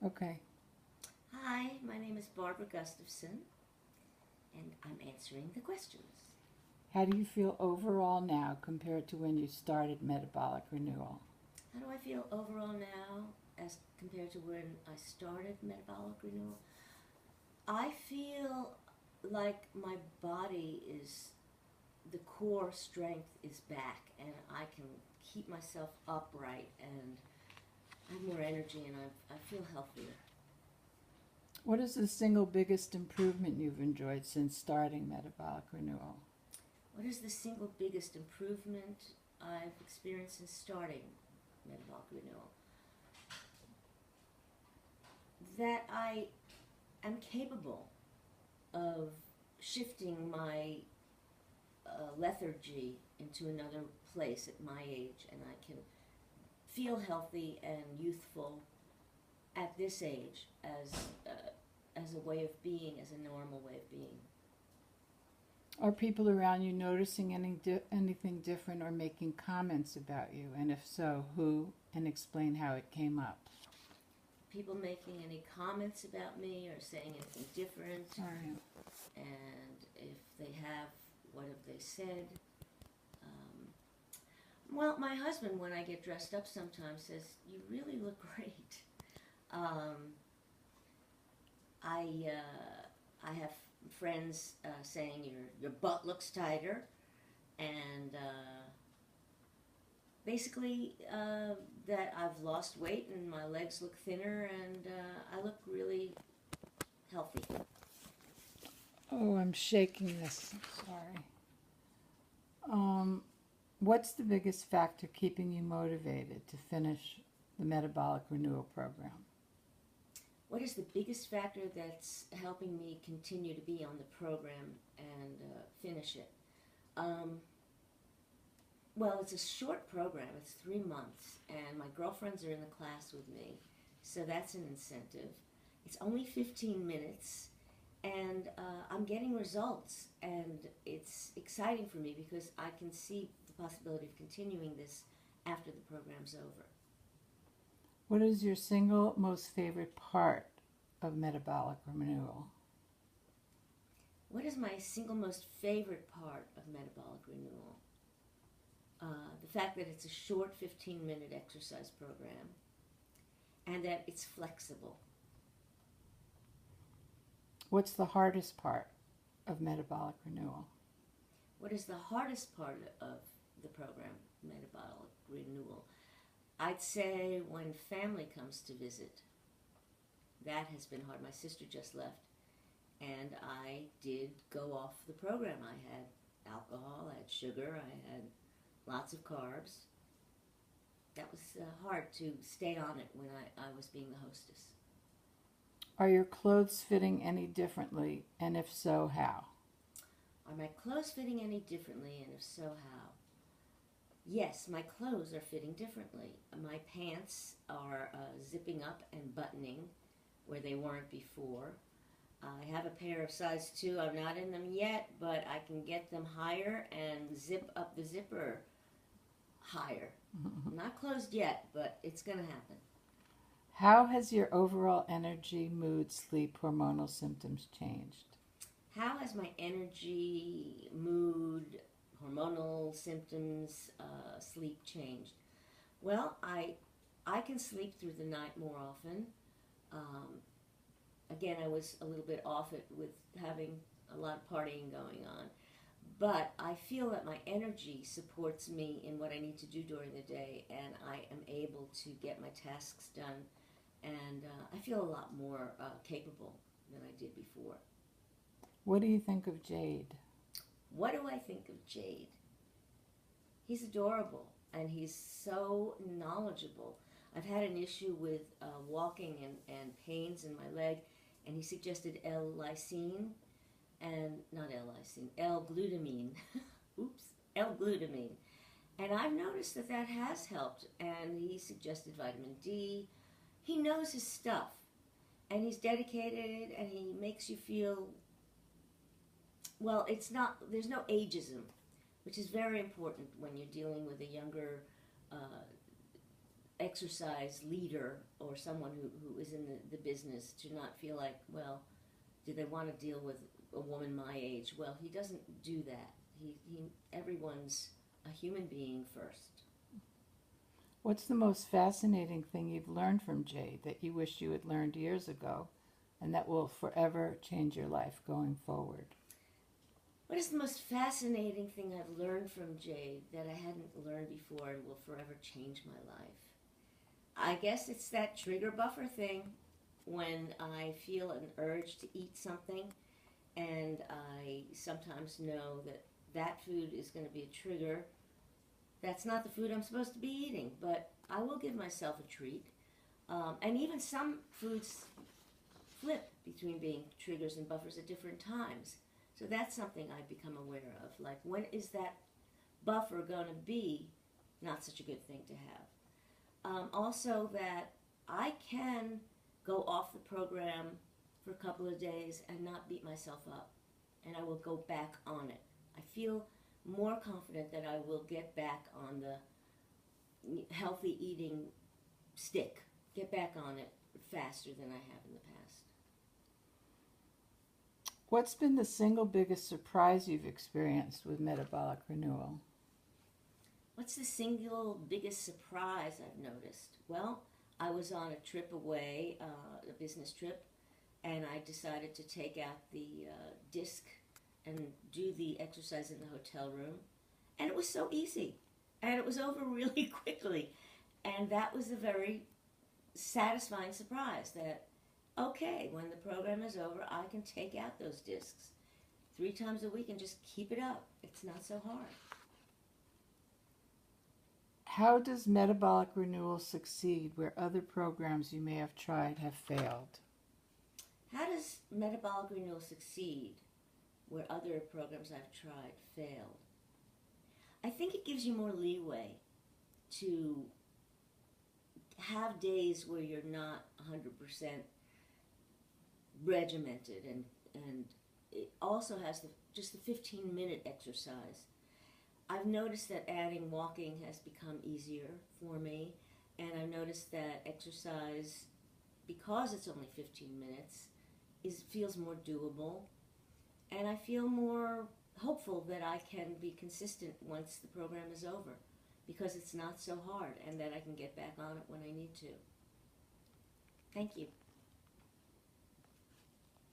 Okay. Hi, my name is Barbara Gustafson, and I'm answering the questions. How do you feel overall now compared to when you started metabolic renewal? How do I feel overall now as compared to when I started metabolic renewal? I feel like my body is, the core strength is back, and I can keep myself upright, and I have more energy, and I feel healthier. What is the single biggest improvement you've enjoyed since starting metabolic renewal? What is the single biggest improvement I've experienced since starting metabolic renewal? That I am capable of shifting my lethargy into another place at my age, and I can feel healthy and youthful at this age as a way of being, as a normal way of being. Are people around you noticing anything different or making comments about you? And if so, who? And explain how it came up. People making any comments about me or saying anything different, Sorry. and if they have, what have they said? Well, my husband, when I get dressed up sometimes, says, "You really look great." Um, I have friends saying your butt looks tighter, and basically that I've lost weight and my legs look thinner, and I look really healthy. Oh, I'm shaking this. Sorry. Um, what's the biggest factor keeping you motivated to finish the metabolic renewal program? What is the biggest factor that's helping me continue to be on the program and finish it? Um, well, it's a short program. It's 3 months, and my girlfriends are in the class with me, so that's an incentive. It's only 15 minutes, and I'm getting results, and it's exciting for me because I can see the possibility of continuing this after the program's over. What is your single most favorite part of metabolic renewal? What is my single most favorite part of metabolic renewal? The fact that it's a short 15-minute exercise program and that it's flexible. What's the hardest part of metabolic renewal? What is the hardest part of the program, metabolic renewal? I'd say when family comes to visit. That has been hard. My sister just left, and I did go off the program. I had alcohol, I had sugar, I had lots of carbs. That was hard to stay on it when I was being the hostess. Are your clothes fitting any differently, and if so, how? Are my clothes fitting any differently, and if so, how? Yes, my clothes are fitting differently. My pants are zipping up and buttoning where they weren't before. I have a pair of size 2. I'm not in them yet, but I can get them higher and zip up the zipper higher. Not closed yet, but it's going to happen. How has your overall energy, mood, sleep, hormonal symptoms changed? How has my energy, mood, hormonal symptoms, sleep changed? Well, I can sleep through the night more often. Um, Again, I was a little bit off it with having a lot of partying going on. But I feel that my energy supports me in what I need to do during the day, and I am able to get my tasks done, and I feel a lot more capable than I did before. What do you think of Jade? What do I think of Jade? He's adorable, and he's so knowledgeable. I've had an issue with walking and pains in my leg, and he suggested L-lysine, and not L-lysine, L-glutamine. Oops, L-glutamine. And I've noticed that that has helped, and he suggested vitamin D. He knows his stuff, and he's dedicated, and he makes you feel, well, it's not, there's no ageism, which is very important when you're dealing with a younger exercise leader or someone who is in the business to not feel like, well, do they want to deal with a woman my age? Well, he doesn't do that. Everyone's a human being first. What's the most fascinating thing you've learned from Jade that you wish you had learned years ago and that will forever change your life going forward? What is the most fascinating thing I've learned from Jade that I hadn't learned before and will forever change my life? I guess it's that trigger buffer thing. When I feel an urge to eat something and I sometimes know that that food is going to be a trigger, that's not the food I'm supposed to be eating, but I will give myself a treat. And even some foods flip between being triggers and buffers at different times. So that's something I've become aware of. Like, when is that buffer going to be not such a good thing to have? Also that I can go off the program for a couple of days and not beat myself up. And I will go back on it. I feel more confident that I will get back on the healthy eating stick, get back on it faster than I have in the past. What's been the single biggest surprise you've experienced with metabolic renewal? What's the single biggest surprise I've noticed? Well, I was on a trip away, a business trip, and I decided to take out the disc and do the exercise in the hotel room. And it was so easy. And it was over really quickly. And that was a very satisfying surprise that, okay, when the program is over, I can take out those discs 3 times a week and just keep it up. It's not so hard. How does metabolic renewal succeed where other programs you may have tried have failed? How does metabolic renewal succeed where other programs I've tried failed? I think it gives you more leeway to have days where you're not 100% regimented, and it also has just the 15-minute exercise. I've noticed that adding walking has become easier for me, and I've noticed that exercise, because it's only 15 minutes, feels more doable, and I feel more hopeful that I can be consistent once the program is over, because it's not so hard, and that I can get back on it when I need to. Thank you.